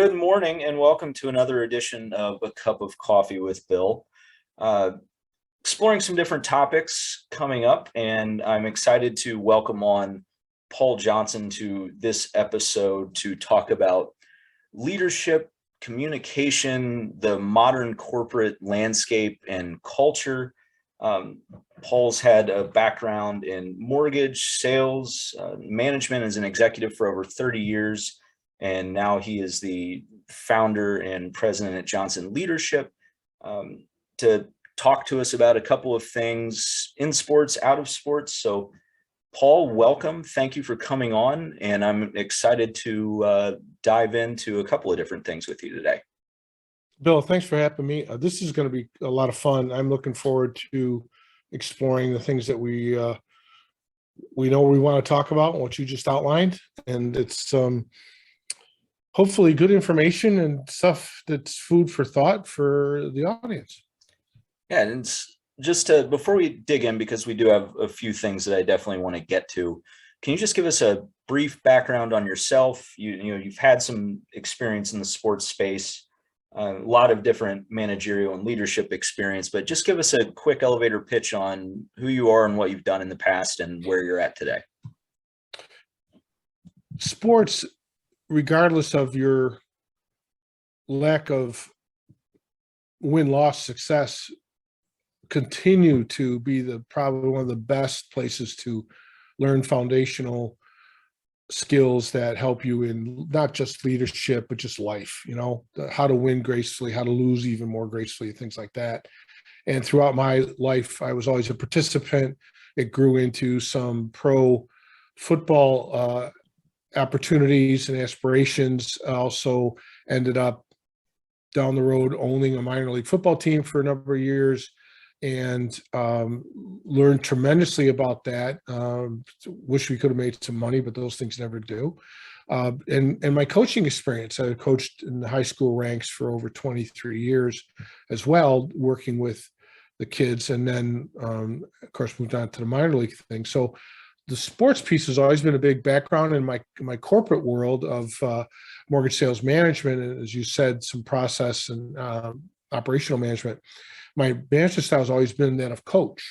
Good morning and welcome to another edition of A Cup of Coffee with Bill. Uh, Exploring some different topics coming up, and I'm excited to welcome on Paul Johnson to this episode to talk about leadership, communication, the modern corporate landscape, and culture. Paul's had a background in mortgage, sales, management as an executive for over 30 years. And now he is the founder and president at Johnson Leadership, to talk to us about a couple of things in sports, out of sports. So, Paul, welcome. Thank you for coming on. And I'm excited to dive into a couple of different things with you today. Bill, thanks for having me. This is going to be a lot of fun. I'm looking forward to exploring the things that we know we want to talk about, what you just outlined. And it's hopefully good information and stuff that's food for thought for the audience. Yeah, and it's just before we dig in, because we do have a few things that I definitely want to get to, can you just give us a brief background on yourself? You've had some experience in the sports space, a lot of different managerial and leadership experience, but just give us a quick elevator pitch on who you are and what you've done in the past and where you're at today. Sports, regardless of your lack of win-loss success, continue to be probably one of the best places to learn foundational skills that help you in not just leadership, but just life, how to win gracefully, how to lose even more gracefully, things like that. And throughout my life, I was always a participant. It grew into some pro football opportunities and aspirations. I also ended up down the road owning a minor league football team for a number of years, and learned tremendously about that. Wish we could have made some money, but those things never do. And my coaching experience, I coached in the high school ranks for over 23 years as well, working with the kids, and then of course moved on to the minor league thing. So the sports piece has always been a big background in my corporate world of mortgage sales management, and as you said, some process and operational management. My management style has always been that of coach,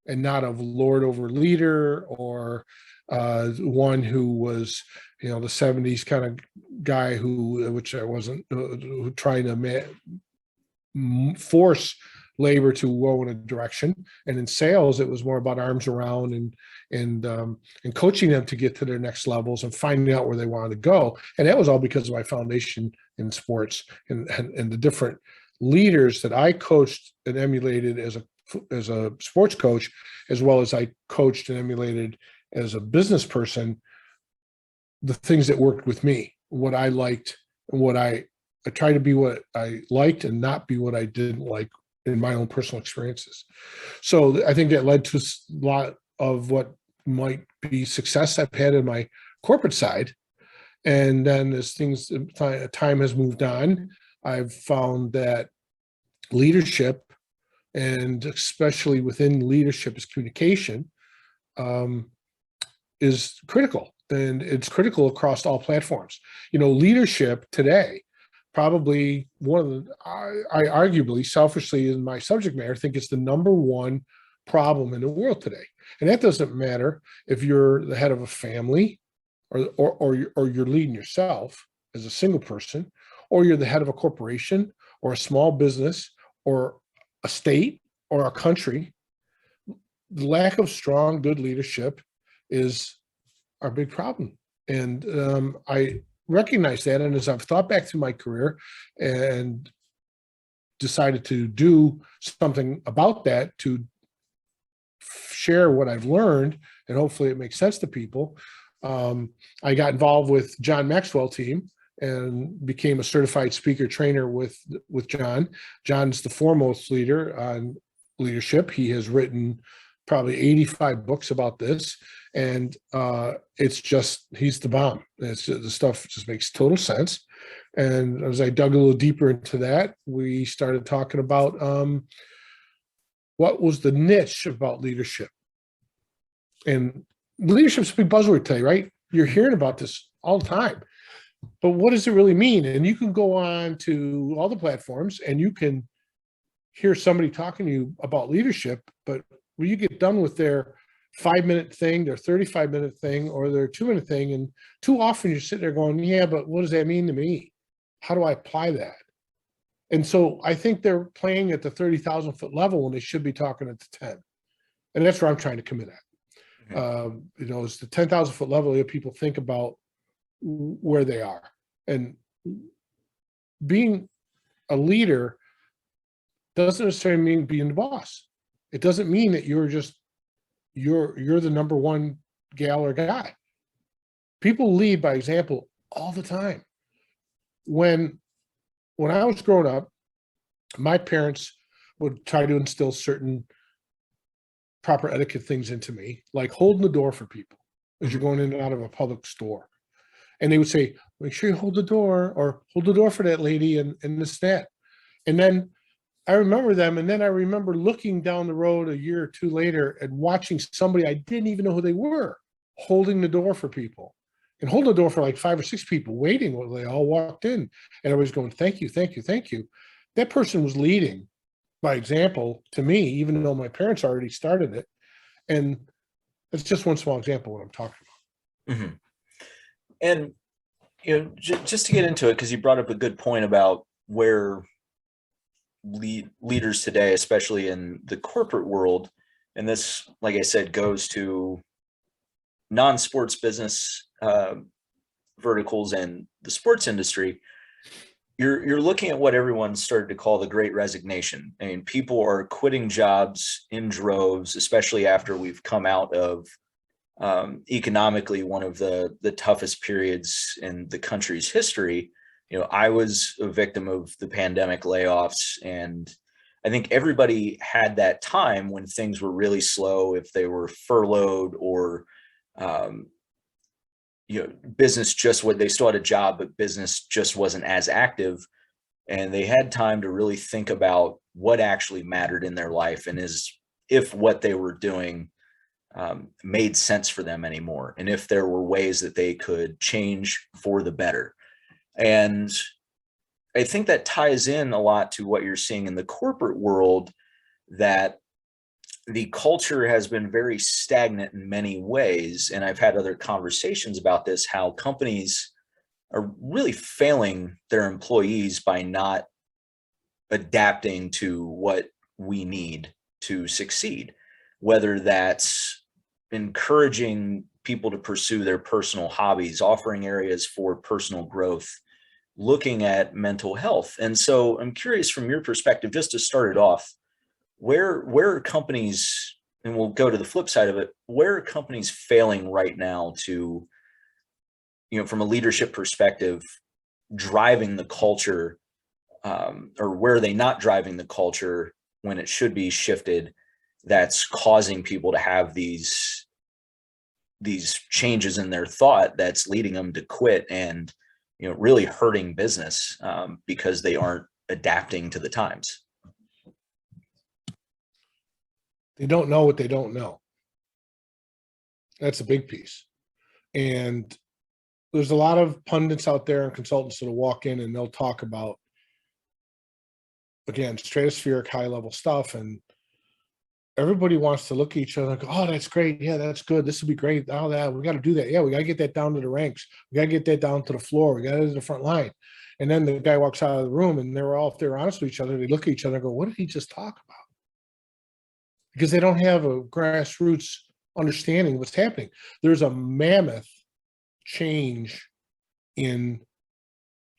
and not of lord over leader or one who was, the 70s kind of guy which I wasn't, trying to force labor to go in a direction. And in sales, it was more about arms around and coaching them to get to their next levels and finding out where they wanted to go. And that was all because of my foundation in sports and the different leaders that I coached and emulated as a sports coach, as well as I coached and emulated as a business person, the things that worked with me, what I liked, and what I tried to be what I liked and not be what I didn't like in my own personal experiences. So I think that led to a lot of what might be success I've had in my corporate side. And then as time has moved on, I've found that leadership, and especially within leadership, is communication, is critical. And it's critical across all platforms. Leadership today, probably one of the, I arguably, selfishly in my subject matter, think it's the number one problem in the world today. And that doesn't matter if you're the head of a family or you're leading yourself as a single person, or you're the head of a corporation or a small business or a state or a country. The lack of strong, good leadership is our big problem. And I recognize that. And as I've thought back through my career and decided to do something about that, to share what I've learned, and hopefully it makes sense to people, I got involved with John Maxwell team and became a certified speaker trainer with John. John's the foremost leader on leadership. He has written probably 85 books about this, and it's just, he's the bomb. The stuff just makes total sense. And as I dug a little deeper into that, we started talking about what was the niche about leadership. And leadership's a big buzzword today, right? You're hearing about this all the time. But what does it really mean? And you can go on to all the platforms and you can hear somebody talking to you about leadership, but when you get done with their 5-minute thing, their 35-minute thing, or their 2-minute thing, and too often you're sitting there going, yeah, but what does that mean to me? How do I apply that? And so I think they're playing at the 30,000 foot level when they should be talking at the 10. And that's where I'm trying to commit at. It's the 10,000 foot level that people think about where they are. And being a leader doesn't necessarily mean being the boss. It doesn't mean that you're the number one gal or guy. People lead by example all the time. When I was growing up, my parents would try to instill certain proper etiquette things into me, like holding the door for people as you're going in and out of a public store. And they would say, make sure you hold the door, or hold the door for that lady, and this, that. And then I remember them, and then I remember looking down the road a year or two later and watching somebody I didn't even know who they were holding the door for people, and holding the door for like 5 or 6 people waiting while they all walked in. And everybody's going, thank you, thank you, thank you. That person was leading by example to me, even though my parents already started it. And that's just one small example of what I'm talking about. Mm-hmm. And, just to get into it, because you brought up a good point about where leaders today, especially in the corporate world, and this, like I said, goes to non-sports business verticals and the sports industry. You're looking at what everyone started to call the Great Resignation. I mean, people are quitting jobs in droves, especially after we've come out of economically one of the toughest periods in the country's history. I was a victim of the pandemic layoffs, and I think everybody had that time when things were really slow, if they were furloughed or business they still had a job, but business just wasn't as active, and they had time to really think about what actually mattered in their life, and if what they were doing made sense for them anymore, and if there were ways that they could change for the better. And I think that ties in a lot to what you're seeing in the corporate world, that the culture has been very stagnant in many ways. And I've had other conversations about this, how companies are really failing their employees by not adapting to what we need to succeed, whether that's encouraging people to pursue their personal hobbies, offering areas for personal growth, looking at mental health. And so I'm curious, from your perspective, just to start it off, where are companies, and we'll go to the flip side of it, where are companies failing right now to, from a leadership perspective, driving the culture, or where are they not driving the culture when it should be shifted, that's causing people to have these changes in their thought that's leading them to quit, and really hurting business because they aren't adapting to the times? They don't know what they don't know. That's a big piece. And there's a lot of pundits out there and consultants that'll walk in and they'll talk about, again, stratospheric high level stuff. And everybody wants to look at each other and go, oh, that's great. Yeah, that's good. This will be great. Oh, that we got to do that. Yeah, we got to get that down to the ranks. We got to get that down to the floor. We got to the front line. And then the guy walks out of the room and if they're honest with each other, they look at each other and go, what did he just talk about? Because they don't have a grassroots understanding of what's happening. There's a mammoth change in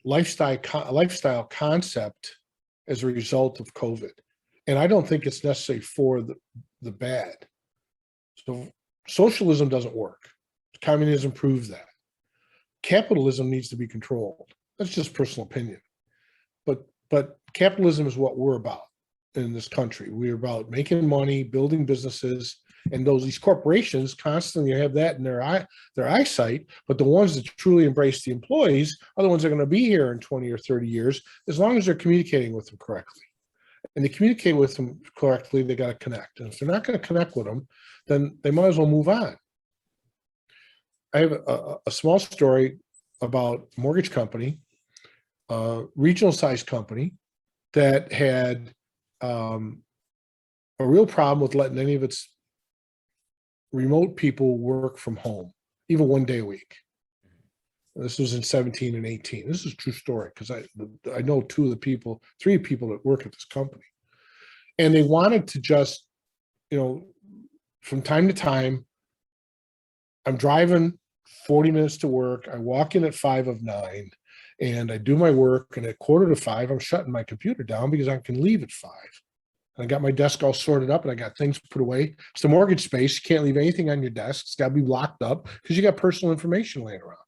lifestyle concept as a result of COVID. And I don't think it's necessary for the bad. So socialism doesn't work. Communism proves that. Capitalism needs to be controlled. That's just personal opinion. But capitalism is what we're about in this country. We're about making money, building businesses, and these corporations constantly have that in their eyesight. But the ones that truly embrace the employees are the ones that are going to be here in 20 or 30 years, as long as they're communicating with them correctly. And they communicate with them correctly, they got to connect. And if they're not going to connect with them, then they might as well move on. I have a small story. about a mortgage company, regional sized company that had a real problem with letting any of its remote people work from home, even 1 day a week. This was in 17 and 18. This is a true story because I know three people that work at this company. And they wanted to just, from time to time, I'm driving 40 minutes to work. I walk in at 5:09 and I do my work. And at 4:45, I'm shutting my computer down because I can leave at 5. And I got my desk all sorted up and I got things put away. It's the mortgage space. You can't leave anything on your desk. It's got to be locked up because you got personal information laying around.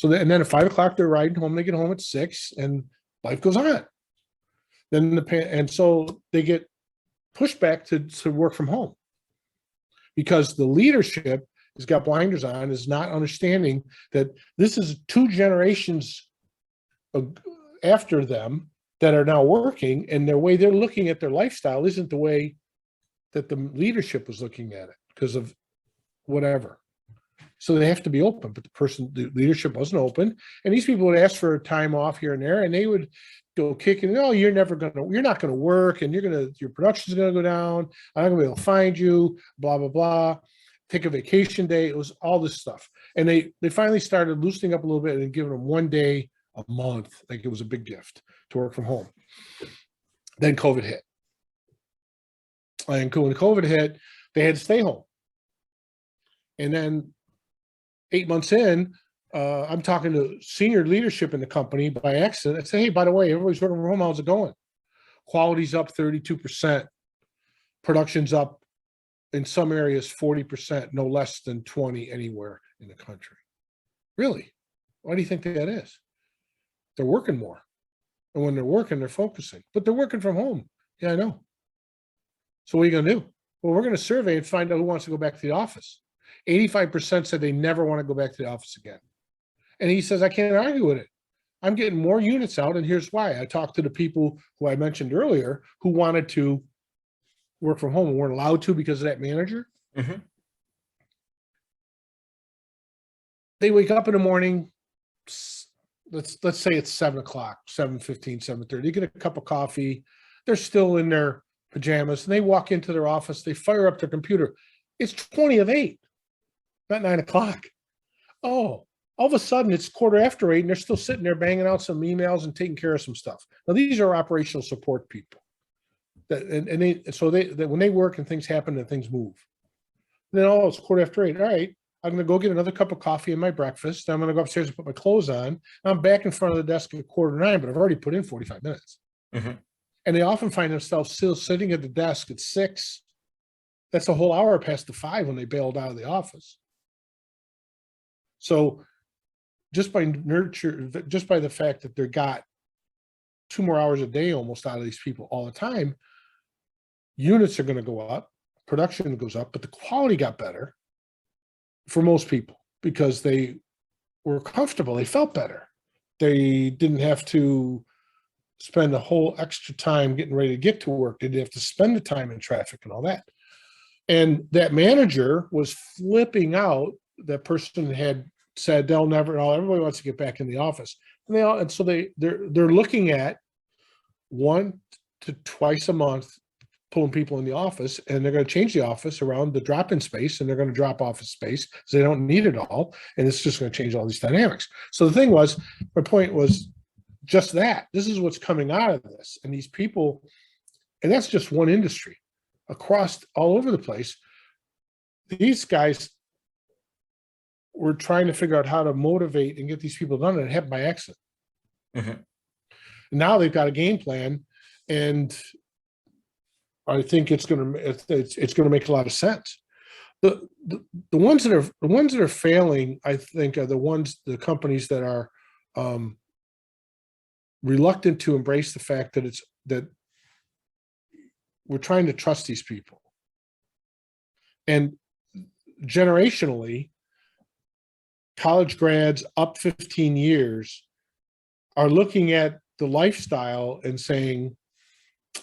And then at 5:00, they're riding home. They get home at 6 and life goes on. And so they get pushed back to work from home because the leadership has got blinders on, is not understanding that this is 2 generations after them that are now working, and the way they're looking at their lifestyle isn't the way that the leadership was looking at it because of whatever. So they have to be open, but the leadership wasn't open. And these people would ask for time off here and there, and they would go kicking, oh, you're not going to work, and your production's going to go down. I'm not going to be able to find you, blah, blah, blah. Take a vacation day. It was all this stuff. And they finally started loosening up a little bit and giving them 1 day a month. Like it was a big gift to work from home. Then COVID hit. And when COVID hit, they had to stay home. And then 8 months in, I'm talking to senior leadership in the company by accident. I say, hey, by the way, everybody's working from home. How's it going? Quality's up 32%. Production's up in some areas 40%, no less than 20 anywhere in the country. Really? Why do you think that is? They're working more. And when they're working, they're focusing. But they're working from home. Yeah, I know. So what are you going to do? Well, we're going to survey and find out who wants to go back to the office. 85% said they never want to go back to the office again. And he says, I can't argue with it. I'm getting more units out, and here's why. I talked to the people who I mentioned earlier who wanted to work from home and weren't allowed to because of that manager. Mm-hmm. They wake up in the morning, let's say it's 7 o'clock, 7:15, 7:30. They get a cup of coffee. They're still in their pajamas, and they walk into their office. They fire up their computer. It's 20 of 8, not 9 o'clock. Oh, all of a sudden it's 8:15, and they're still sitting there banging out some emails and taking care of some stuff. Now, these are operational support people. When they work and things happen and things move. And then, it's 8:15. All right, I'm going to go get another cup of coffee and my breakfast. I'm going to go upstairs and put my clothes on. I'm back in front of the desk at 8:45, but I've already put in 45 minutes. Mm-hmm. And they often find themselves still sitting at the desk at 6. That's a whole hour past the 5 when they bailed out of the office. So just by the fact that they got 2 more hours a day almost out of these people all the time, units are going to go up, production goes up, but the quality got better for most people because they were comfortable. They felt better. They didn't have to spend a whole extra time getting ready to get to work. They didn't have to spend the time in traffic and all that. And that manager was flipping out. That person had said they'll never, everybody wants to get back in the office. And so they're looking at 1 to twice a month pulling people in the office, and they're going to change the office around the drop-in space, and they're going to drop office space because they don't need it all, and it's just going to change all these dynamics. So the thing was, my point was just that. This is what's coming out of this, and these people, and that's just one industry across all over the place. These guys were trying to figure out how to motivate and get these people done, and it happened by accident. Mm-hmm. And now they've got a game plan, and I think it's going to make a lot of sense. The ones that are failing, I think, are the companies that are reluctant to embrace the fact that we're trying to trust these people. And generationally, college grads up 15 years are looking at the lifestyle and saying,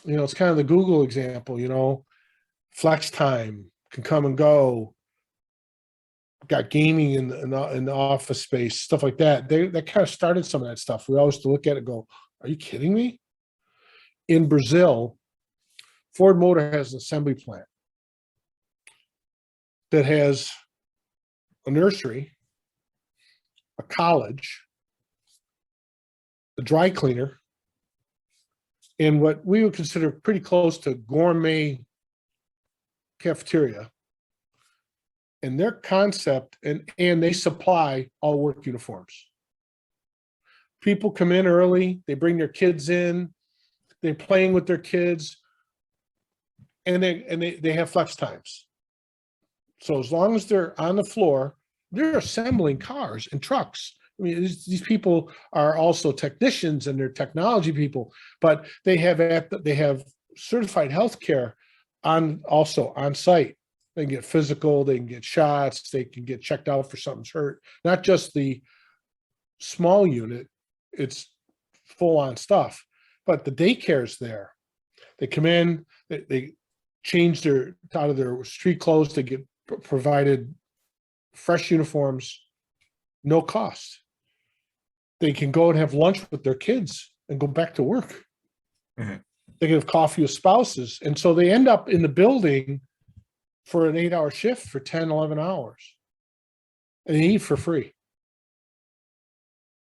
it's kind of the Google example, flex time can come and go. got gaming in the office space, stuff like that. That kind of started some of that stuff. We always used to look at it and go, are you kidding me? In Brazil, Ford Motor has an assembly plant that has a nursery, a college, a dry cleaner, and what we would consider pretty close to gourmet cafeteria. And their concept, and they supply all work uniforms. People come in early, they bring their kids in, they're playing with their kids, and they have flex times. So as long as they're on the floor, they're assembling cars and trucks. I mean, these people are also technicians and they're technology people, but they have certified healthcare also on site. They can get physical, they can get shots, they can get checked out for something's hurt. Not just the small unit, it's full on stuff. But the daycare's there. They come in, they change out of their street clothes, they get provided fresh uniforms, no cost. They can go and have lunch with their kids and go back to work. Mm-hmm. They can have coffee with spouses. And so they end up in the building for an 8-hour shift for 10, 11 hours. And they eat for free.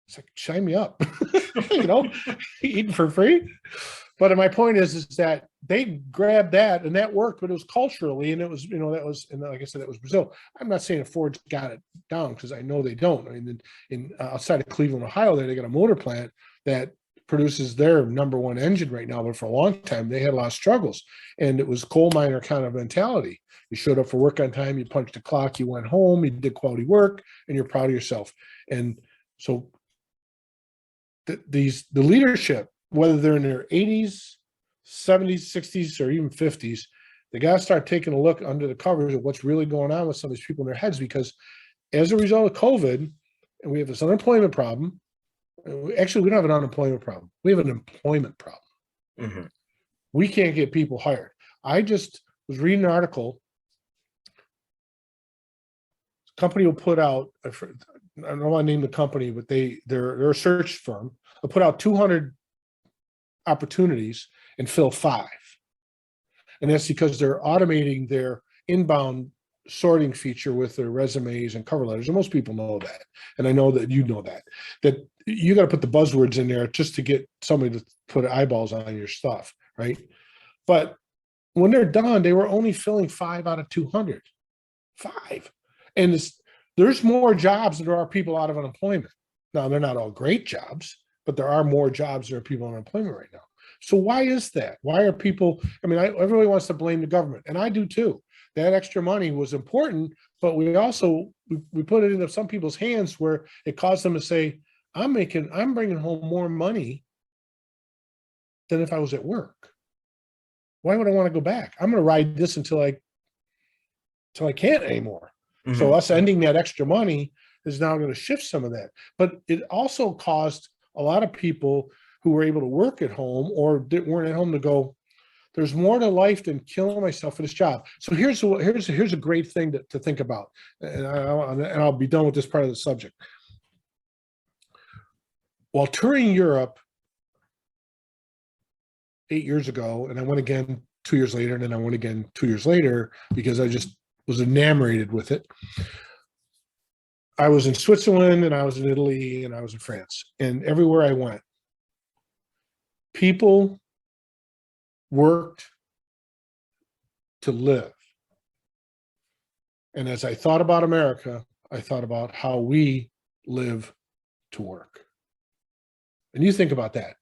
It's like, sign me up, eating for free. But my point is that they grabbed that and that worked, but it was culturally, and it was, and like I said, it was Brazil. I'm not saying Ford's got it down because I know they don't. I mean, in outside of Cleveland, Ohio, they got a motor plant that produces their number one engine right now, but for a long time they had a lot of struggles, and it was coal miner kind of mentality. You showed up for work on time, you punched the clock, you went home, you did quality work, and you're proud of yourself. And so the leadership, whether they're in their 80s, 70s, 60s, or even 50s, they got to start taking a look under the covers of what's really going on with some of these people in their heads, because as a result of COVID, and we have this unemployment problem. Actually, we don't have an unemployment problem. We have an employment problem. Mm-hmm. We can't get people hired. I just was reading an article. The company will put out, I don't want to name the company, but they're a search firm. They'll put out 200 opportunities and fill 5. And that's because they're automating their inbound sorting feature with their resumes and cover letters. And most people know that. And I know that you know that you got to put the buzzwords in there just to get somebody to put eyeballs on your stuff, right? But when they're done, they were only filling 5 out of 200. 5. And there's more jobs than there are people out of unemployment. Now, they're not all great jobs, but there are more jobs than there are people in unemployment right now. So why is that? Why are people, everybody wants to blame the government, and I do too. That extra money was important, but we put it into some people's hands where it caused them to say, I'm bringing home more money than if I was at work. Why would I want to go back? I'm going to ride this until I can't anymore. Mm-hmm. So us ending that extra money is now going to shift some of that. But it also caused a lot of people who were able to work at home or weren't at home to go, there's more to life than killing myself for this job. So here's a great thing to think about, and I'll be done with this part of the subject. While touring Europe 8 years ago, and I went again 2 years later, and then I went again 2 years later because I just was enamored with it. I was in Switzerland, and I was in Italy, and I was in France, and everywhere I went, people worked to live. And as I thought about America, I thought about how we live to work. And you think about that.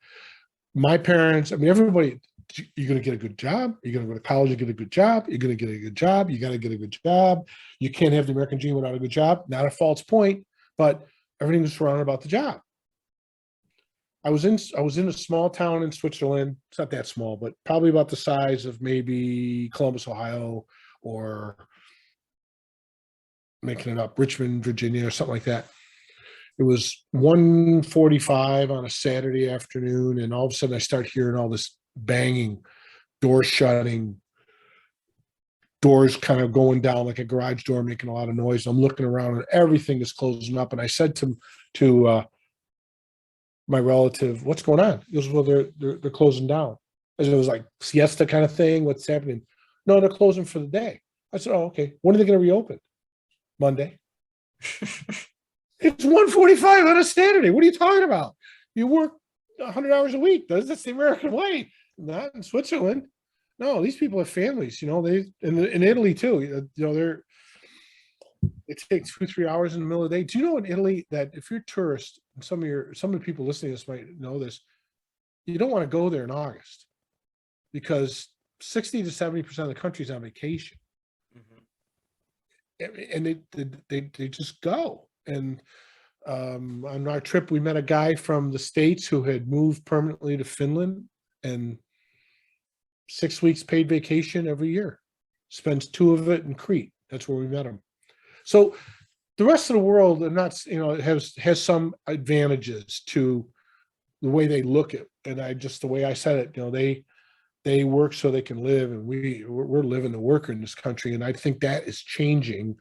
My parents, everybody, you're going to get a good job. You're going to go to college and get a good job. You're going to get a good job. You got to get a good job. You can't have the American dream without a good job. Not a false point, but everything was surrounded about the job. I was in a small town in Switzerland. It's not that small, but probably about the size of maybe Columbus, Ohio, or making it up, Richmond, Virginia, or something like that. It was 1:45 on a Saturday afternoon, and all of a sudden I start hearing all this banging, door shutting, doors kind of going down like a garage door, making a lot of noise. I'm looking around and everything is closing up. And I said to my relative, "What's going on?" He goes, "Well, they're closing down." As it was like siesta kind of thing. What's happening? No, they're closing for the day. I said, "Oh, okay. When are they going to reopen?" Monday. It's 1:45 on a Saturday. What are you talking about? You work 100 hours a week. That's the American way. Not in Switzerland. No, these people have families. They in Italy too. It takes 2-3 hours in the middle of the day. Do you know in Italy that if you're a tourist, and some of the people listening to this might know this, you don't want to go there in August because 60 to 70% of the country's on vacation. And they just go. And on our trip, we met a guy from the States who had moved permanently to Finland, and 6 weeks paid vacation every year. Spends 2 of it in Crete. That's where we met him. So the rest of the world, has some advantages to the way they look at, and the way I said it, they work so they can live, and we're living to work in this country. And I think that is changing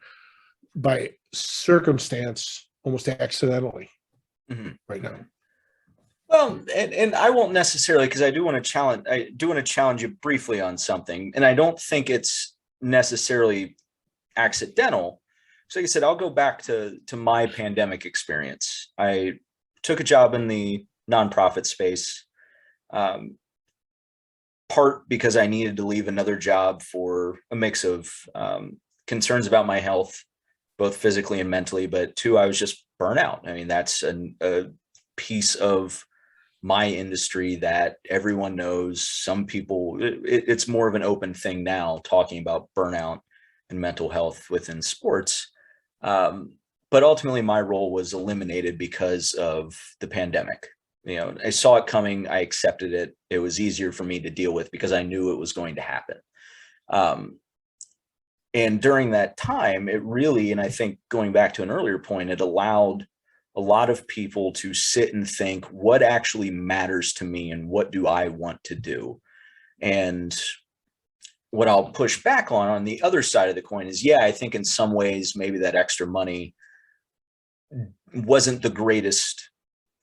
by circumstance, almost accidentally right now. Well, and I won't necessarily, because I do want to challenge you briefly on something, and I don't think it's necessarily accidental. So like I said, I'll go back to my pandemic experience. I took a job in the nonprofit space, part because I needed to leave another job for a mix of concerns about my health, both physically and mentally, but 2, I was just burnt out. I mean, that's a piece of my industry that everyone knows. Some people, it's more of an open thing now, talking about burnout and mental health within sports. But ultimately my role was eliminated because of the pandemic. I saw it coming. I accepted it. It was easier for me to deal with because I knew it was going to happen. And during that time, it really, and I think going back to an earlier point, it allowed a lot of people to sit and think, what actually matters to me and what do I want to do? And what I'll push back on the other side of the coin is, yeah, I think in some ways, maybe that extra money wasn't the greatest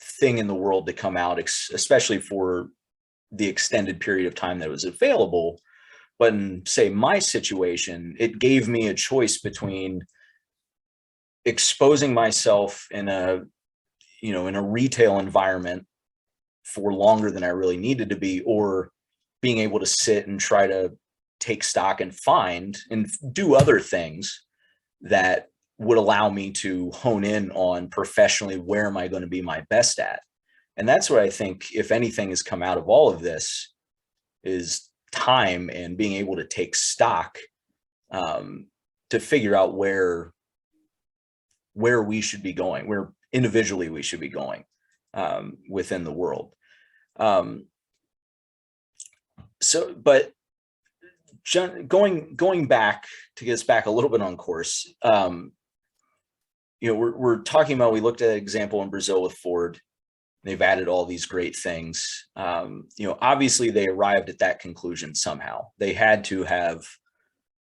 thing in the world to come out, especially for the extended period of time that was available. But in, say, my situation, it gave me a choice between exposing myself in a retail environment for longer than I really needed to be, or being able to sit and try to take stock and find and do other things that would allow me to hone in on professionally, where am I going to be my best at? And that's what I think, if anything has come out of all of this, is time and being able to take stock to figure out where we should be going, where individually we should be going within the world. But going back to get us back a little bit on course, we're talking about, we looked at an example in Brazil with Ford. They've added all these great things. Obviously they arrived at that conclusion somehow. They had to have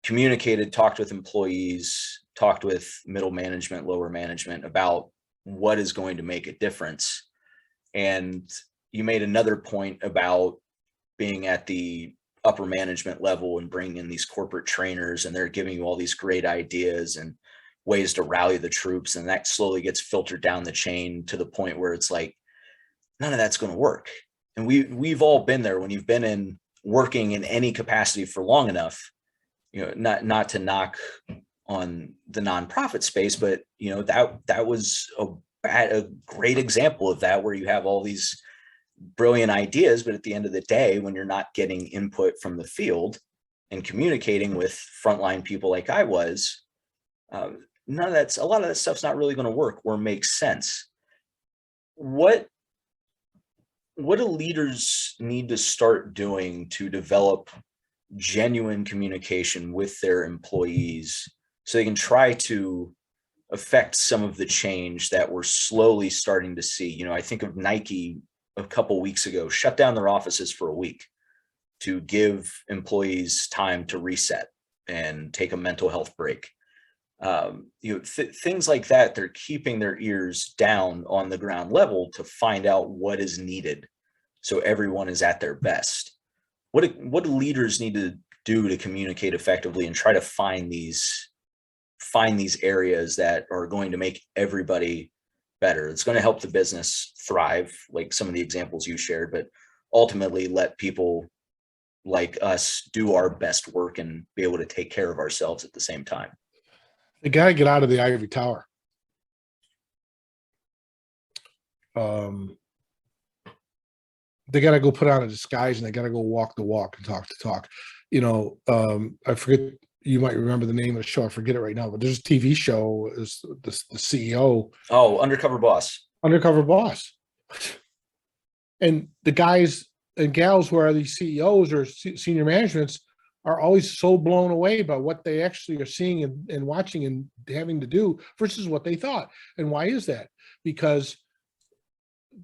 communicated, talked with employees, talked with middle management, lower management about what is going to make a difference. And you made another point about being at the upper management level and bringing in these corporate trainers, and they're giving you all these great ideas and ways to rally the troops. And that slowly gets filtered down the chain to the point where it's like, none of that's going to work. And we've all been there when you've been in working in any capacity for long enough, not to knock on the nonprofit space, but that was a great example of that, where you have all these brilliant ideas, but at the end of the day, when you're not getting input from the field and communicating with frontline people like I was, a lot of that stuff's not really going to work or make sense. What do leaders need to start doing to develop genuine communication with their employees so they can try to affect some of the change that we're slowly starting to see? I think of Nike a couple weeks ago, shut down their offices for a week to give employees time to reset. and take a mental health break. Things like that. They're keeping their ears down on the ground level to find out what is needed, so everyone is at their best. What do leaders need to do to communicate effectively and try to find these areas that are going to make everybody better? It's going to help the business thrive, like some of the examples you shared, but ultimately let people like us do our best work and be able to take care of ourselves at the same time. They got to get out of the ivory tower. They got to go put on a disguise and they got to go walk the walk and talk the talk. I forget, you might remember the name of the show. I forget it right now, but there's a TV show, is the CEO. Oh, Undercover Boss. Undercover Boss. And the guys and gals who are these CEOs or senior managements are always so blown away by what they actually are seeing and watching and having to do versus what they thought. And why is that? Because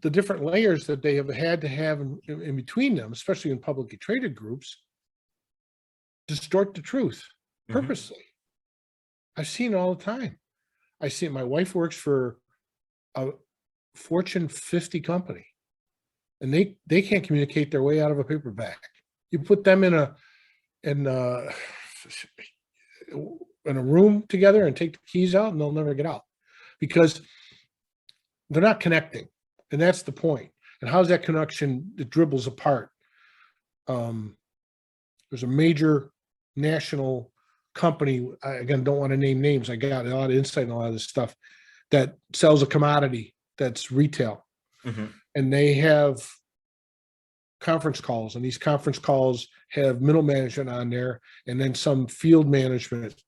the different layers that they have had to have in between them, especially in publicly traded groups, distort the truth purposely. I've seen it all the time. I see it. My wife works for a Fortune 50 company, and they can't communicate their way out of a paper bag. You put them in a room together and take the keys out, and they'll never get out because they're not connecting. And that's the point. And how's that connection? It dribbles apart. There's a major national company. I, again, don't want to name names. I got a lot of insight on a lot of this stuff that sells a commodity that's retail. And they have conference calls, and these conference calls have middle management on there, and then some field management,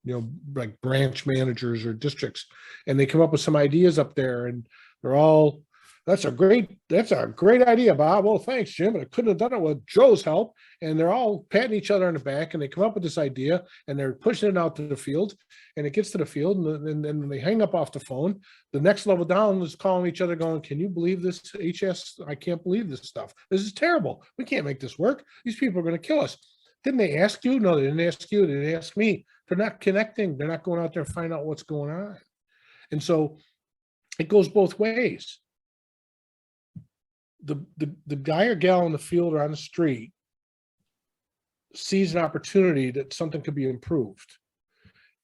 like branch managers or districts, and they come up with some ideas up there, and they're all, that's a great idea, Bob. Well, thanks, Jim. I couldn't have done it with Joe's help. And they're all patting each other on the back, and they come up with this idea, and they're pushing it out to the field, and it gets to the field, and then they hang up off the phone. The next level down is calling each other going, can you believe this, HS? I can't believe this stuff. This is terrible. We can't make this work. These people are going to kill us. Didn't they ask you? No, they didn't ask you. They didn't ask me. They're not connecting. They're not going out there and find out what's going on. And so it goes both ways. The guy or gal in the field or on the street sees an opportunity that something could be improved,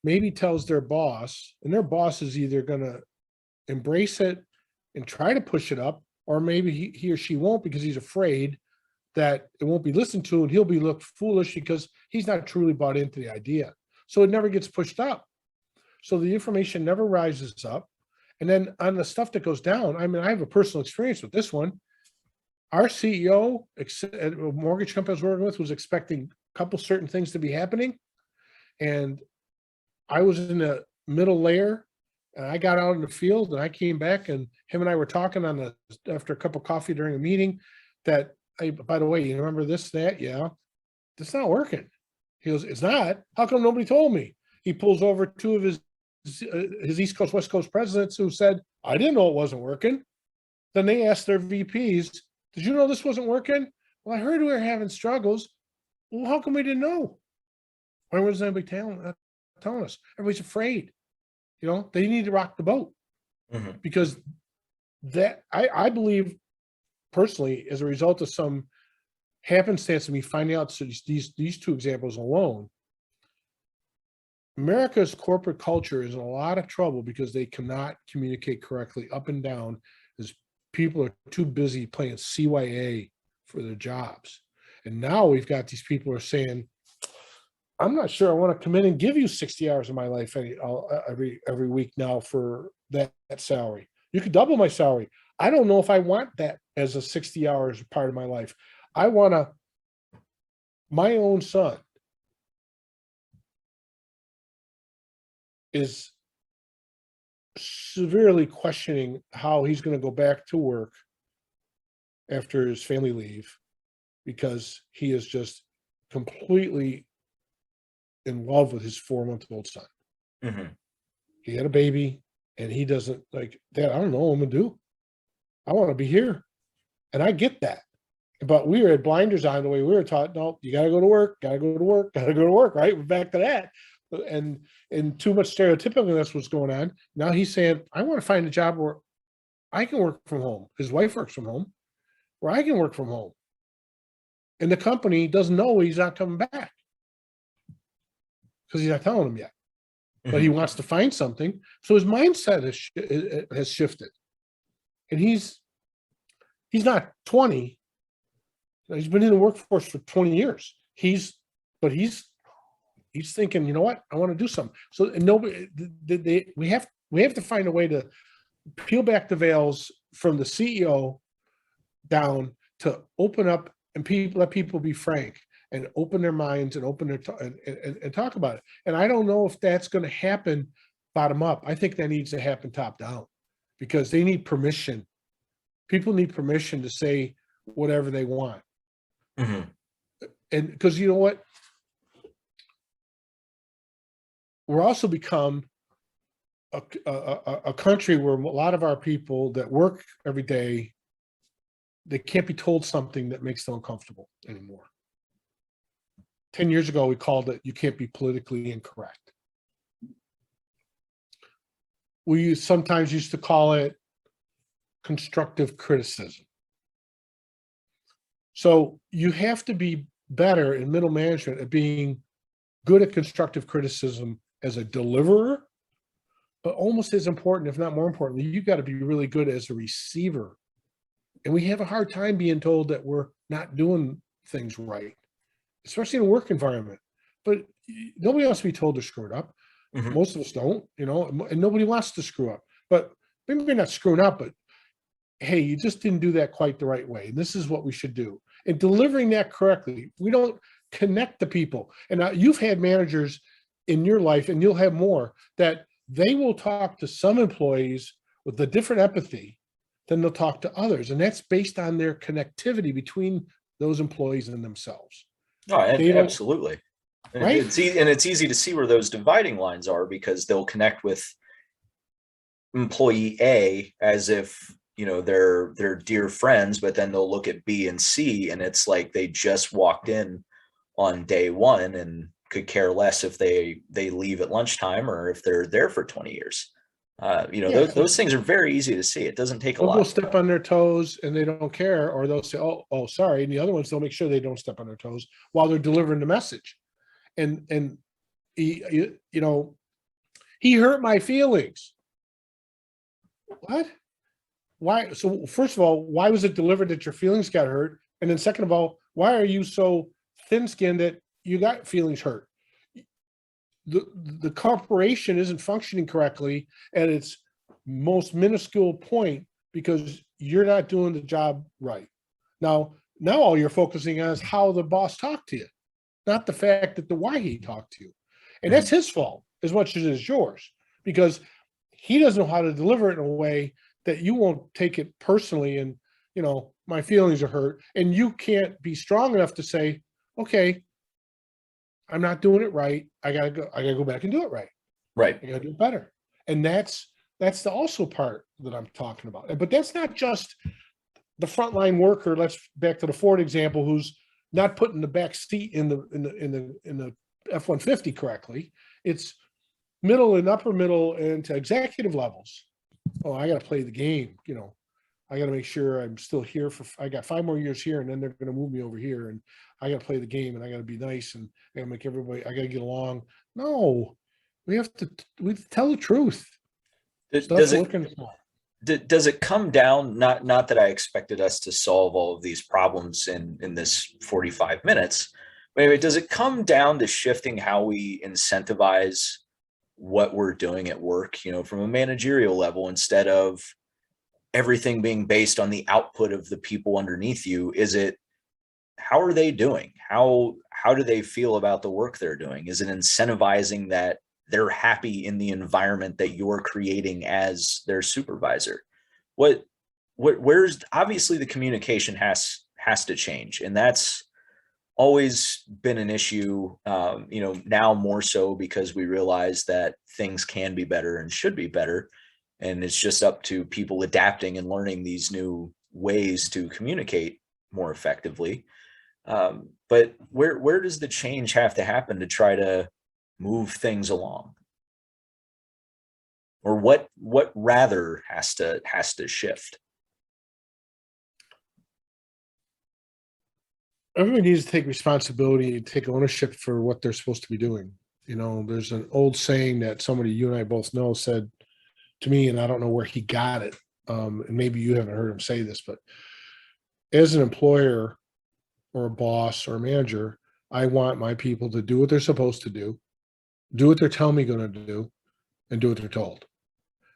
maybe tells their boss, and their boss is either going to embrace it and try to push it up, or maybe he or she won't because he's afraid that it won't be listened to and he'll be looked foolish because he's not truly bought into the idea. So it never gets pushed up. So the information never rises up. And then on the stuff that goes down, I mean, I have a personal experience with this one. Our CEO at a mortgage company I was working with was expecting a couple certain things to be happening. And I was in the middle layer, and I got out in the field, and I came back, and him and I were talking after a cup of coffee during a meeting that, hey, by the way, you remember this, that? Yeah, it's not working. He goes, it's not? How come nobody told me? He pulls over two of his East Coast, West Coast presidents who said, I didn't know it wasn't working. Then they asked their VPs, did you know this wasn't working? Well, I heard we were having struggles. Well, how come we didn't know? Why wasn't anybody telling us? Everybody's afraid. They need to rock the boat because that I believe personally, as a result of some happenstance of me finding out these two examples alone, America's corporate culture is in a lot of trouble because they cannot communicate correctly up and down, as people are too busy playing CYA for their jobs. And now we've got these people who are saying, I'm not sure I want to come in and give you 60 hours of my life every week now for that salary. You could double my salary. I don't know if I want that as a 60 hours part of my life. I want my own son is severely questioning how he's going to go back to work after his family leave, because he is just completely in love with his 4-month-old son. He had a baby, and he doesn't like, Dad, I don't know what I'm gonna do. I want to be here. And I get that. But we were at blinders on the way we were taught, no, you got to go to work, got to go to work, got to go to work, right? We're back to that. And too much stereotypicalness was going on. Now he's saying, I want to find a job where I can work from home. His wife works from home, where I can work from home. And the company doesn't know he's not coming back because he's not telling them yet. But he wants to find something. So his mindset has shifted. And he's not 20. He's been in the workforce for 20 years. He's thinking, you know what? I want to do something. So and nobody, we have to find a way to peel back the veils from the CEO down to open up and let people be frank and open their minds and open their and talk about it. And I don't know if that's going to happen bottom up. I think that needs to happen top down because they need permission. People need permission to say whatever they want. And because you know what? We're also become a country where a lot of our people that work every day, they can't be told something that makes them uncomfortable anymore. 10 years ago, we called it, you can't be politically incorrect. We sometimes used to call it constructive criticism. So you have to be better in middle management at being good at constructive criticism as a deliverer, but almost as important, if not more importantly, you've got to be really good as a receiver. And we have a hard time being told that we're not doing things right, especially in a work environment. But nobody wants to be told they're screwed up. Most of us don't, and nobody wants to screw up. But maybe we're not screwing up, but hey, you just didn't do that quite the right way. And this is what we should do. And delivering that correctly, we don't connect the people. And now you've had managers in your life, and you'll have more, that they will talk to some employees with a different empathy than they'll talk to others. And that's based on their connectivity between those employees and themselves. No, absolutely. Right? It's easy to see where those dividing lines are because they'll connect with employee A as if, they're dear friends, but then they'll look at B and C and it's like they just walked in on day one and could care less if they leave at lunchtime or if they're there for 20 years. Those things are very easy to see. It doesn't take a lot. They'll step on their toes and they don't care, or they'll say, oh, sorry. And the other ones, they'll make sure they don't step on their toes while they're delivering the message. And he hurt my feelings. What? Why? So first of all, why was it delivered that your feelings got hurt? And then second of all, why are you so thin-skinned that you got feelings hurt? The corporation isn't functioning correctly at its most minuscule point because you're not doing the job right. Now all you're focusing on is how the boss talked to you, not the fact that why he talked to you. And that's his fault as much as it is yours, because he doesn't know how to deliver it in a way that you won't take it personally and, my feelings are hurt. And you can't be strong enough to say, okay, I'm not doing it right. I gotta go back and do it right. Right. I gotta do it better. And that's the also part that I'm talking about. But that's not just the frontline worker. Let's back to the Ford example, who's not putting the back seat in the F-150 correctly. It's middle and upper middle and to executive levels. Oh, I got to play the game. I got to make sure I'm still here I got 5 more years here, and then they're going to move me over here, and I got to play the game, and I got to be nice, and I got to make everybody. I got to get along. No, we tell the truth. Does it come down? Not that I expected us to solve all of these problems in this 45 minutes. But anyway, does it come down to shifting how we incentivize what we're doing at work, from a managerial level, instead of everything being based on the output of the people underneath you? Is it, how are they doing? How do they feel about the work they're doing? Is it incentivizing that they're happy in the environment that you're creating as their supervisor? Where's obviously the communication has to change. And that's always been an issue, now more so because we realize that things can be better and should be better. And it's just up to people adapting and learning these new ways to communicate more effectively. But where does the change have to happen to try to move things along? Or what rather has to shift? Everyone needs to take responsibility and take ownership for what they're supposed to be doing. You know, there's an old saying that somebody you and I both know said to me, and I don't know where he got it. And maybe you haven't heard him say this, but as an employer or a boss or a manager, I want my people to do what they're supposed to do what they're telling me going to do, and do what they're told.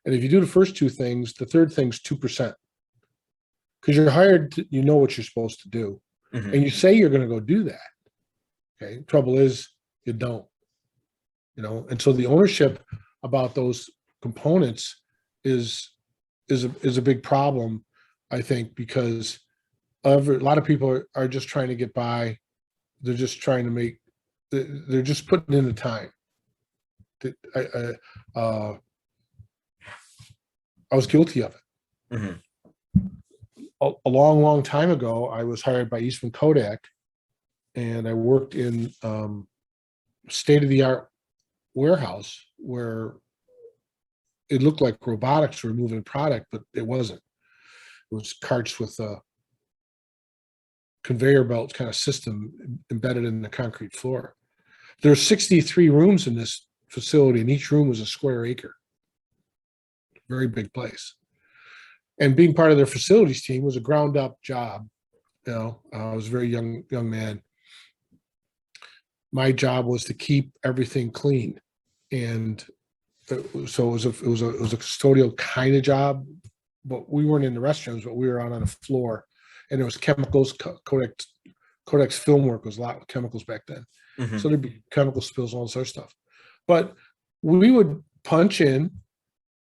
And if you do the first two things, the third thing's 2%. Because you're hired, you know what you're supposed to do. Mhm. And you say you're going to go do that. Okay. Trouble is you don't, you know, and so the ownership about those components is a big problem, I think, because a lot of people are just trying to get by. They're just trying to make, they're just putting in the time. I was guilty of it. Mhm. A long, long time ago, I was hired by Eastman Kodak, and I worked in state-of-the-art warehouse where it looked like robotics were moving product, but it wasn't. It was carts with a conveyor belt kind of system embedded in the concrete floor. There are 63 rooms in this facility, and each room was a square acre. Very big place. And being part of their facilities team was a ground up job. You know, I was a very young man. My job was to keep everything clean, and so it was a custodial kind of job. But we weren't in the restrooms, but we were out on the floor, and there was chemicals. Kodak's film work was a lot with chemicals back then, Mhm. so there'd be chemical spills, all this other stuff. But we would punch in,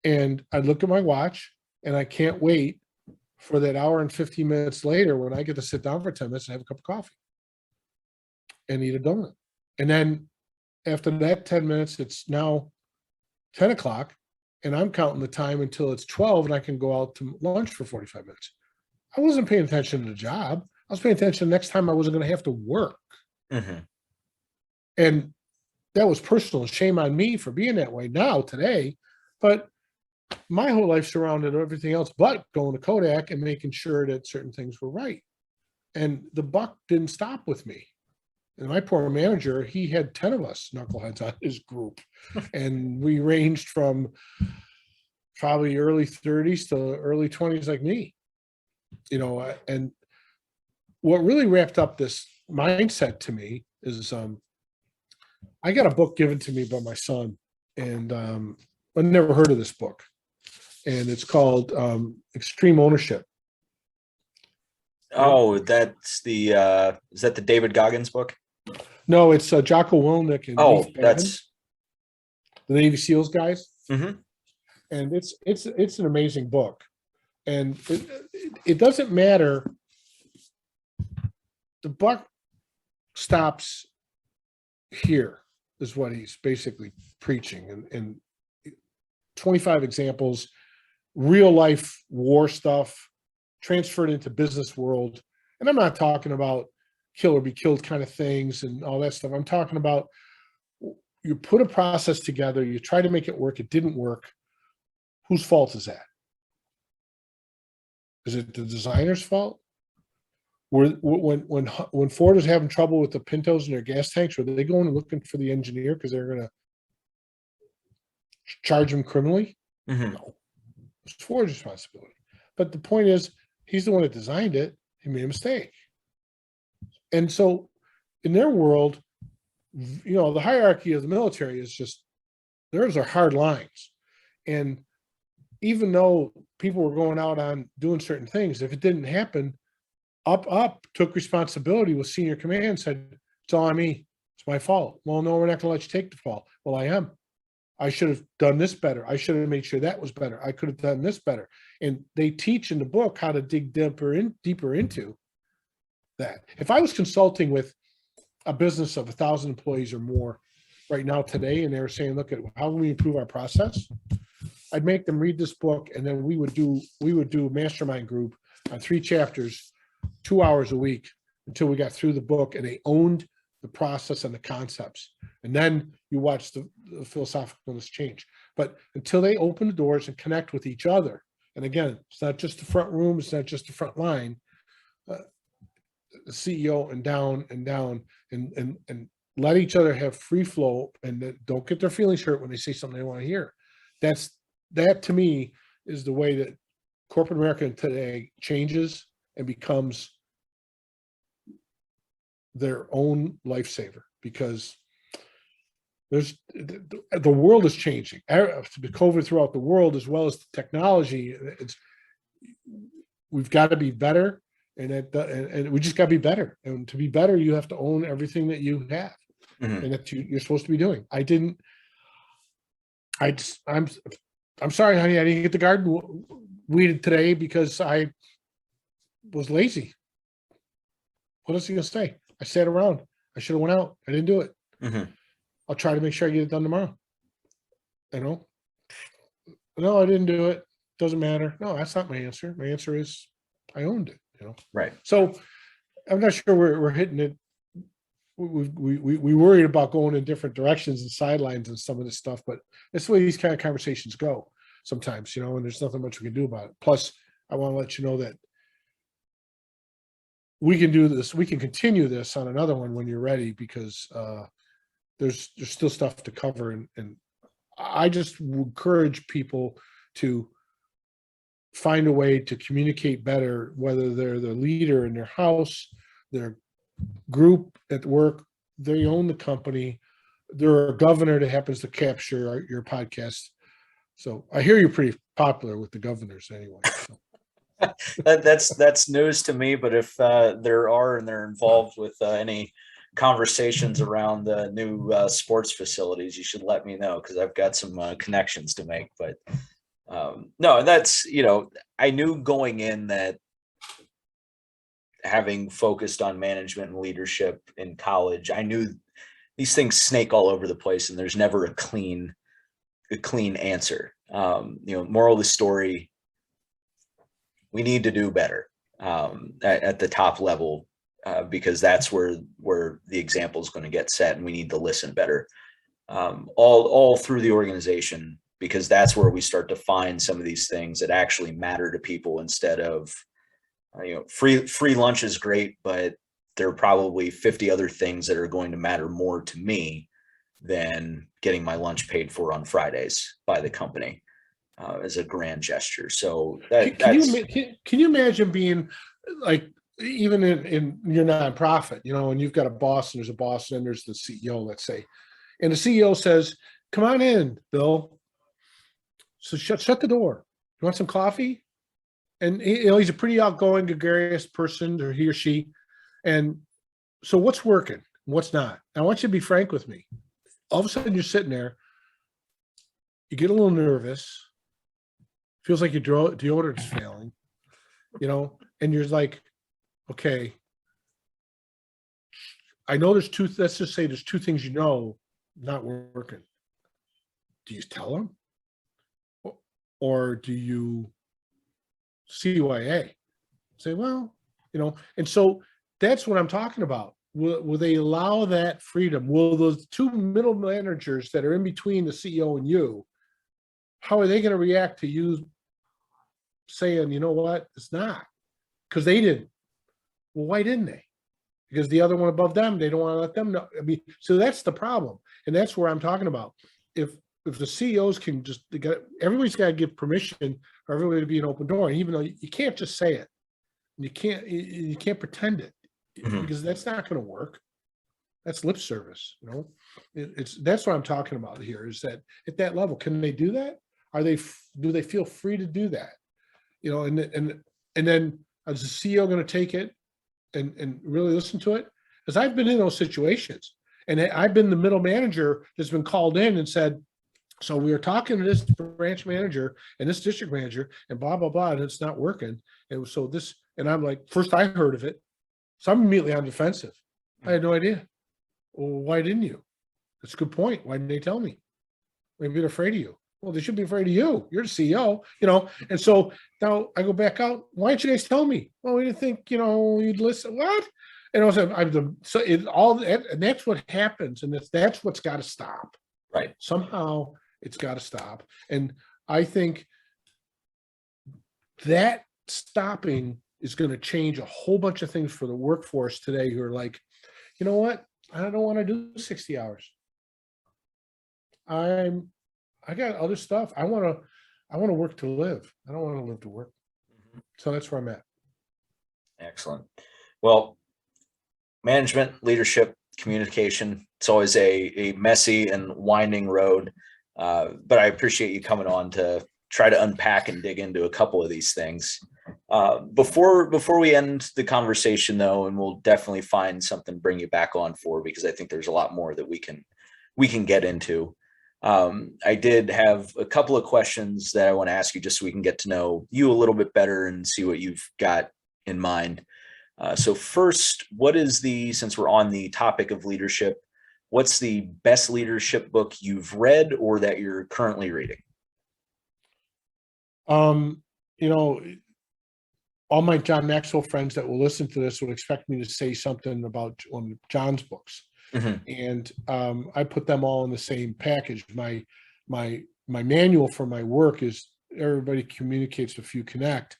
and I'd look at my watch, and I can't wait for that hour and 15 minutes later when I get to sit down for 10 minutes and have a cup of coffee and eat a donut. And then after that 10 minutes, it's now 10 o'clock, and I'm counting the time until it's 12 and I can go out to lunch for 45 minutes. I wasn't paying attention to the job. I was paying attention the next time I wasn't going to have to work. Mhm. And that was personal. Shame on me for being that way now, today. But my whole life surrounded everything else but going to Kodak and making sure that certain things were right. And the buck didn't stop with me. And my poor manager, he had 10 of us knuckleheads on his group. And we ranged from probably early 30s to early 20s like me. You know, and what really wrapped up this mindset to me is I got a book given to me by my son, and I've never heard of this book. And it's called Extreme Ownership. Oh, that's the is that the David Goggins book? No, it's Jocko Willink and Oh, Leif Babin, that's the Navy SEALs guys. Mhm. And it's an amazing book. And it doesn't matter. The buck stops here, is what he's basically preaching. And 25 examples, real life war stuff transferred into business world. And I'm not talking about kill or be killed kind of things and all that stuff. I'm talking about you put a process together, you try to make it work, it didn't work. Whose fault is that? Is it the designer's fault? When Ford was having trouble with the Pintos in their gas tanks, were they going and looking for the engineer because they're going to charge him criminally? Mhm. No, it's Ford's responsibility. But the point is, he's the one that designed it. He made a mistake. And so in their world, you know, the hierarchy of the military is just, theirs are hard lines. And even though people were going out on doing certain things, if it didn't happen, up took responsibility with senior command, said, it's all on me. It's my fault. Well, no, we're not going to let you take the fall. Well, I am. I should have done this better. I should have made sure that was better. I could have done this better. And they teach in the book how to dig deeper into that. If I was consulting with a business of 1,000 employees or more right now today, and they were saying, look at how can we improve our process, I'd make them read this book, and then we would do a mastermind group on 3 chapters 2 hours a week until we got through the book and they owned the process and the concepts. And then you watch the philosophicalness change. But until they open the doors and connect with each other, and again, it's not just the front room, it's not just the front line, the CEO and down and let each other have free flow and don't get their feelings hurt when they say something they want to hear. That to me is the way that corporate America today changes and becomes their own lifesaver, because there's the world is changing. COVID throughout the world, as well as the technology, we've got to be better, and we just got to be better. And to be better, you have to own everything that you have and that you're supposed to be doing. I'm sorry, honey, I didn't get the garden weeded today because I was lazy. What else are you gonna say? I sat around. I should have went out. I didn't do it. I'll try to make sure I get it done tomorrow. No, I didn't do it. Doesn't matter. No, that's not my answer. My answer is I owned it. Right. So I'm not sure we're hitting it. We worried about going in different directions and sidelines and some of this stuff, but that's the way these kind of conversations go sometimes, and there's nothing much we can do about it. Plus, I want to let you know that we can do this. We can continue this on another one when you're ready, because there's still stuff to cover. And I just encourage people to find a way to communicate better, whether they're the leader in their house, their group at work, they own the company, they're a governor that happens to capture your podcast. So I hear you're pretty popular with the governors anyway. So. That's news to me, but if there are and they're involved with any conversations around the new sports facilities, you should let me know, because I've got some connections to make. But no, that's, I knew going in that having focused on management and leadership in college, I knew these things snake all over the place and there's never a clean answer. Moral of the story, we need to do better at the top level, because that's where the example is going to get set, and we need to listen better all through the organization, because that's where we start to find some of these things that actually matter to people, instead of free lunch is great, but there are probably 50 other things that are going to matter more to me than getting my lunch paid for on Fridays by the company as a grand gesture. So can you imagine being like, even in your nonprofit, and you've got a boss, and there's a boss, and there's the CEO, let's say, and the CEO says, "Come on in, Bill." So shut the door. You want some coffee? And he's a pretty outgoing, gregarious person, or he or she. And so what's working? What's not? I want you to be frank with me. All of a sudden you're sitting there, you get a little nervous, feels like your deodorant's failing, and you're like, okay, I know let's just say there's two things not working. Do you tell them? Or do you CYA? Say, well, and so that's what I'm talking about. Will they allow that freedom? Will those two middle managers that are in between the CEO and you, how are they going to react to you saying, you know what, it's not? Because they didn't. Well, why didn't they? Because the other one above them, they don't want to let them know. I mean, so that's the problem. And that's where I'm talking about. If the CEOs can everybody's got to give permission for everybody to be an open door. And even though you can't just say it, you can't pretend it, because that's not going to work. That's lip service. That's what I'm talking about here, is that at that level, can they do that? Do they feel free to do that? And then is the CEO going to take it and really listen to it? Because I've been in those situations, and I've been the middle manager that's been called in and said, so we were talking to this branch manager and this district manager and blah, blah, blah, and it's not working. And so this, and I'm like, first I heard of it. So I'm immediately on defensive. I had no idea. Well, why didn't you? That's a good point. Why didn't they tell me? Maybe they're afraid of you. Well, they should be afraid of you. You're the CEO, you know. And so now I go back out. Why didn't you guys tell me? Well, we didn't think, you know, you'd listen. What? And also, so it all, and that's what happens, and that's what's got to stop. Right. Somehow, it's got to stop. And I think that stopping is going to change a whole bunch of things for the workforce today, who are like, you know what? I don't want to do 60 hours. I got other stuff. I want to work to live. I don't want to live to work. So that's where I'm at. Excellent. Well, management, leadership, communication, it's always a messy and winding road. But I appreciate you coming on to try to unpack and dig into a couple of these things. Before we end the conversation though, and we'll definitely find something to bring you back on for, because I think there's a lot more that we can get into. I did have a couple of questions that I want to ask you just so we can get to know you a little bit better and see what you've got in mind. So first, since we're on the topic of leadership, what's the best leadership book you've read or that you're currently reading? You know, all my John Maxwell friends that will listen to this would expect me to say something about one of John's books. Mm-hmm. And I put them all in the same package. My manual for my work is Everybody Communicates If You Connect.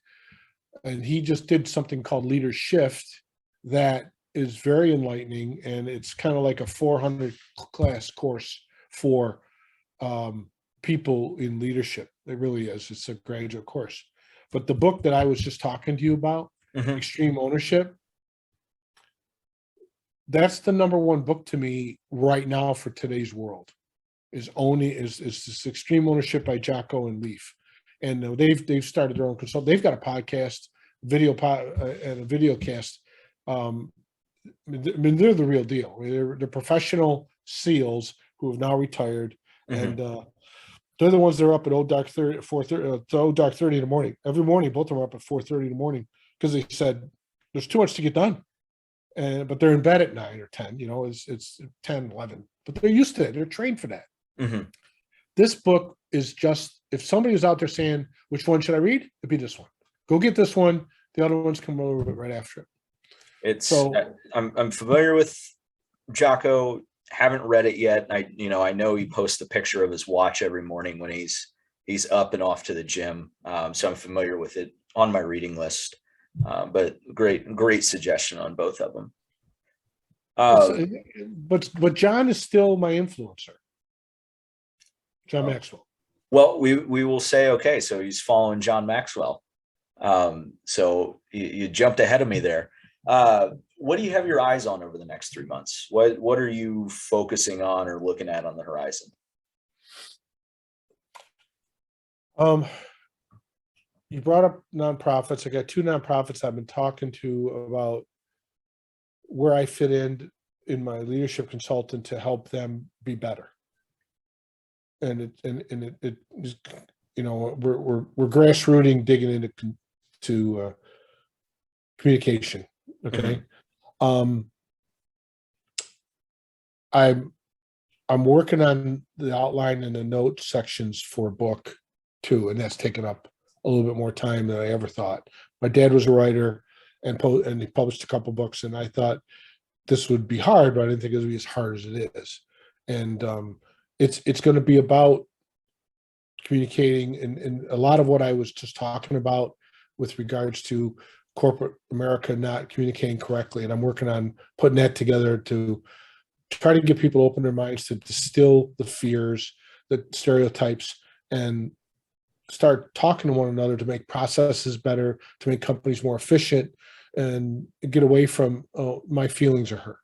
And he just did something called Leader Shift that is very enlightening. And it's kind of like a 400 class course for people in leadership. It really is. It's a graduate course. But the book that I was just talking to you about, Mm-hmm. Extreme Ownership, that's the number one book to me right now for today's world. Is this Extreme Ownership by Jocko and Leaf, and they've started their own consult. They've got a podcast, and a video cast. I mean, they're the real deal. They're professional SEALs who have now retired, Mm-hmm. and they're the ones that are up at old dark 30 in the morning. Every morning, both of them are up at 4:30 in the morning because they said there's too much to get done. But they're in bed at 9 or 10, you know, it's 10, 11, but they're used to it. They're trained for that. Mm-hmm. This book is just, if somebody was out there saying, which one should I read? It'd be this one. Go get this one. The other ones come over right after it. I'm familiar with Jocko, haven't read it yet. I know he posts a picture of his watch every morning when he's up and off to the gym. So I'm familiar with it, on my reading list. But great suggestion on both of them. But John is still my influencer. John Maxwell. Well, we will say, okay, so he's following John Maxwell. So you jumped ahead of me there. What do you have your eyes on over the next 3 months? What are you focusing on or looking at on the horizon? You brought up nonprofits. I got 2 nonprofits I've been talking to about where I fit in my leadership consultant to help them be better. And it is, you know, we're grassrooting, digging into communication. Okay. Mm-hmm. I'm working on the outline and the note sections for a book too, and that's taken up a little bit more time than I ever thought. My dad was a writer and he published a couple books, and I thought this would be hard, but I didn't think it would be as hard as it is. And it's going to be about communicating, and a lot of what I was just talking about with regards to corporate America not communicating correctly. And I'm working on putting that together to try to get people open their minds to distill the fears, the stereotypes, and start talking to one another to make processes better, to make companies more efficient, and get away from, oh, my feelings are hurt.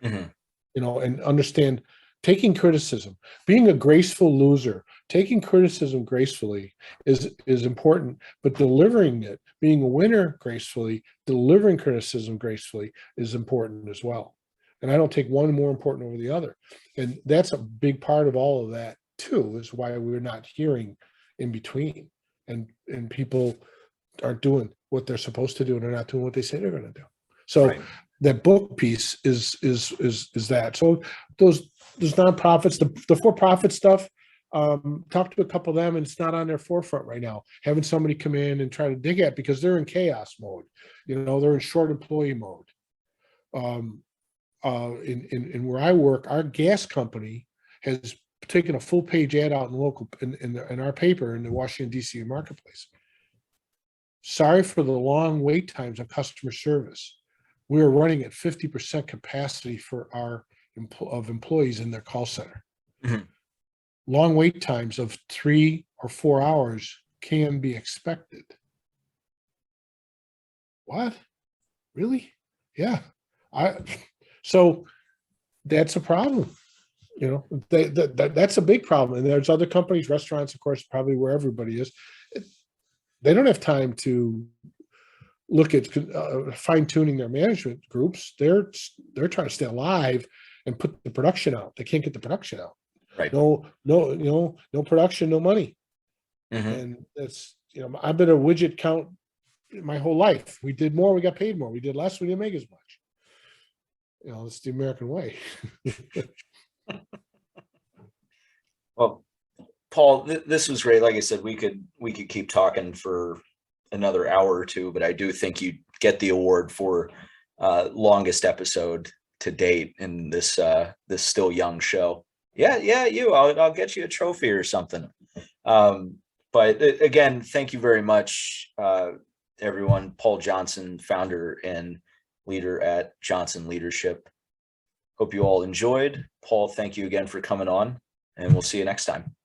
Mm-hmm. You know, and understand taking criticism, being a graceful loser, taking criticism gracefully is important, but delivering it, being a winner gracefully, delivering criticism gracefully is important as well. And I don't take one more important over the other. And that's a big part of all of that too, is why we're not hearing in between, and people aren't doing what they're supposed to do, and they're not doing what they say they're going to do. So right. That book piece is that. So those nonprofits, the for-profit stuff, Talked to a couple of them, and it's not on their forefront right now. Having somebody come in and try to dig at, because they're in chaos mode. They're in short employee mode. In where I work, our gas company has taken a full page ad out in our paper in the Washington D.C. marketplace. Sorry for the long wait times of customer service. We are running at 50% capacity for our employees in their call center. Mhm. Long wait times of 3 or 4 hours can be expected. What? Really? Yeah. So that's a problem. That's a big problem. And there's other companies, restaurants, of course, probably where everybody is. They don't have time to look at fine tuning their management groups. They're trying to stay alive and put the production out. They can't get the production out. Right. No production, no money. Mhm. And that's, I've been a widget count my whole life. We did more, we got paid more. We did less, we didn't make as much. It's the American way. Well, Paul, this was great. Like I said, we could keep talking for another hour or two, but I do think you get the award for longest episode to date in this still young show. Yeah, I'll get you a trophy or something. But again, thank you very much, everyone. Paul Johnson, founder and leader at Johnson Leadership. Hope you all enjoyed. Paul, thank you again for coming on, and we'll see you next time.